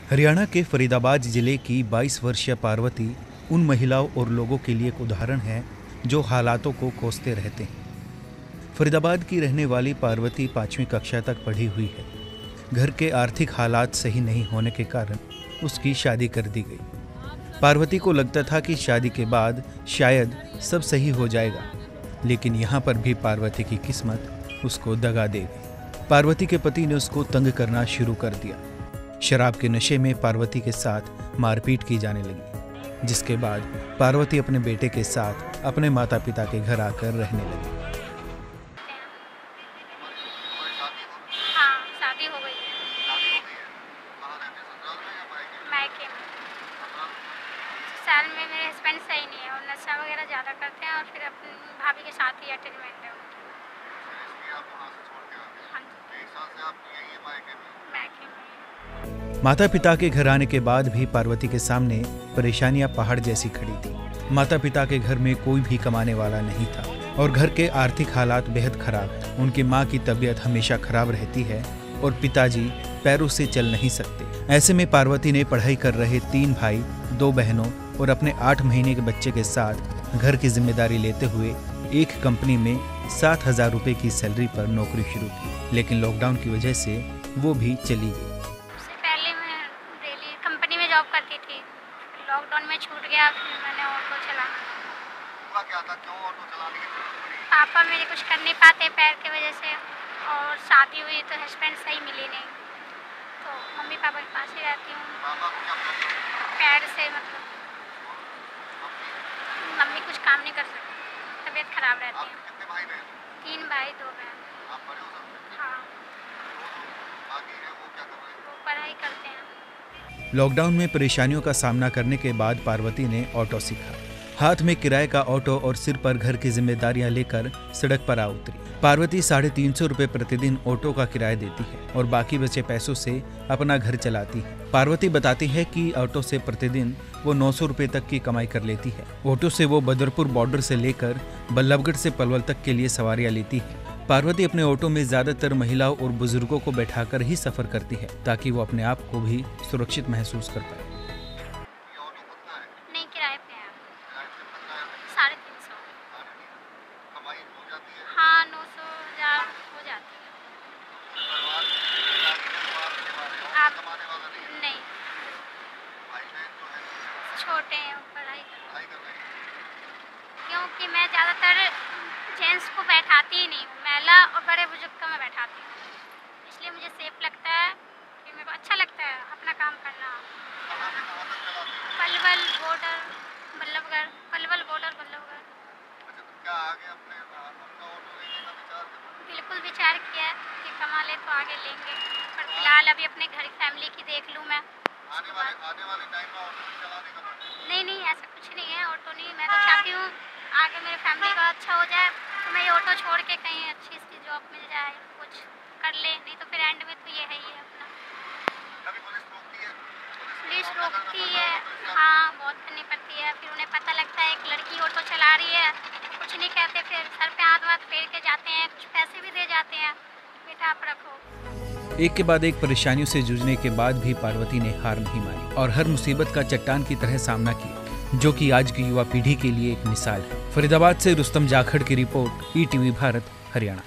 हरियाणा के फरीदाबाद जिले की 22 वर्षीय पार्वती उन महिलाओं और लोगों के लिए एक उदाहरण है जो हालातों को कोसते रहते हैं। फरीदाबाद की रहने वाली पार्वती 5वीं कक्षा तक पढ़ी हुई है। घर के आर्थिक हालात सही नहीं होने के कारण उसकी शादी कर दी गई। पार्वती को लगता था कि शादी के बाद शायद सब सही हो जाएगा, लेकिन यहाँ पर भी पार्वती की किस्मत उसको दगा दे गई। पार्वती के पति ने उसको तंग करना शुरू कर दिया। शराब के नशे में पार्वती के साथ मारपीट की जाने लगी, जिसके बाद पार्वती अपने बेटे के साथ अपने माता पिता के घर आकर रहने लगी। हाँ, शादी हो गई है। मायके में। साल में मेरे हस्बैंड सही नहीं है और नशा वगैरह ज़्यादा करते हैं और फिर अपनी भाभी के साथ ही अटैचमेंट है उनकी। हाँ जी। मायके में। माता पिता के घर आने के बाद भी पार्वती के सामने परेशानियां पहाड़ जैसी खड़ी थी। माता पिता के घर में कोई भी कमाने वाला नहीं था और घर के आर्थिक हालात बेहद खराब। उनकी मां की तबीयत हमेशा खराब रहती है और पिताजी पैरों से चल नहीं सकते। ऐसे में पार्वती ने पढ़ाई कर रहे 3 भाई, 2 बहनों और अपने 8 महीने के बच्चे के साथ घर की जिम्मेदारी लेते हुए एक कंपनी में 7,000 रुपये की सैलरी पर नौकरी शुरू की, लेकिन लॉकडाउन की वजह से वो भी चली गई। जॉब करती थी, लॉकडाउन में छूट गया, फिर मैंने ऑटो चलाना। क्या था, क्यों ऑटो चलाने की जरूरत पड़ी? पापा मेरे कुछ कर नहीं पाते पैर की वजह से, और शादी हुई तो हस्बैंड सही मिली नहीं, तो मम्मी पापा के पास ही रहती हूँ। पापा को क्या प्रॉब्लम? पैर से, मतलब मम्मी कुछ काम नहीं कर सकती, तबीयत खराब रहती है। कितने भाई बहन? 3 भाई 2 बहन। आप बड़े हो सबसे? हाँ। बाकी है वो क्या कर रहे हैं? वो पढ़ाई करते हैं। लॉकडाउन में परेशानियों का सामना करने के बाद पार्वती ने ऑटो सीखा। हाथ में किराए का ऑटो और सिर पर घर की जिम्मेदारियां लेकर सड़क पर आ उतरी। पार्वती 350 रुपये प्रतिदिन ऑटो का किराया देती है और बाकी बचे पैसों से अपना घर चलाती है। पार्वती बताती है कि ऑटो से प्रतिदिन वो 900 रुपये तक की कमाई कर लेती है। ऑटो से वो बदरपुर बॉर्डर से लेकर बल्लभगढ़ से पलवल तक के लिए सवारियां लेती है। पार्वती अपने ऑटो में ज्यादातर महिलाओं और बुजुर्गों को बैठाकर ही सफर करती है, ताकि वो अपने आप को भी सुरक्षित महसूस कर पाए। नहीं, किराए पे है। 350। कमाई हो जाती है? हाँ, 900 1000 हो जाती है। आप कमाने वाला नहीं? नहीं, भाई बहन जो है छोटे हैं, पढ़ाई कर रहे हैं। क्योंकि मैं ज़्यादातर जेंट्स को बैठाती ही नहीं हूँ, महिला और बड़े बुजुर्ग को मैं बैठाती हूँ, इसलिए मुझे सेफ लगता है, कि मेरे को अच्छा लगता है अपना काम करना। कहाँ से कहाँ तक चलाती हैं? Palwal border Ballabhgarh, Palwal border Ballabhgarh. अच्छा, तो क्या आगे अपना ऑटो लेने का विचार कर? बिल्कुल विचार किया है कि कमा ले तो आगे लेंगे, पर फिलहाल अभी अपने घर फैमिली की देख लूँ मैं। आने वाले टाइम में ऑटो भी चलाने का मन है? नहीं, ऐसा कुछ नहीं है, ऑटो नहीं। मैं तो चाहती हूँ आगे मेरे फैमिली का अच्छा हो जाए, तो मैं ये ऑटो छोड़ के कहीं अच्छी सी जॉब मिल जाए, कुछ कर ले, नहीं तो फिर एंड में तो ये है ही अपना। कभी पुलिस रोकती है? पुलिस रोकती है, हाँ, बहुत करनी पड़ती है। फिर उन्हें पता लगता है एक लड़की ऑटो चला रही है, कुछ नहीं कहते, फिर सर पे हाथ फेर के जाते हैं, कुछ पैसे भी दे जाते हैं, बेटा आप रखो। एक के बाद एक परेशानियों से जूझने के बाद भी पार्वती ने हार नहीं मानी और हर मुसीबत का चट्टान की तरह सामना किया, जो कि आज की युवा पीढ़ी के लिए एक मिसाल है। फरीदाबाद से रुस्तम जाखड़ की रिपोर्ट, ETV भारत, हरियाणा।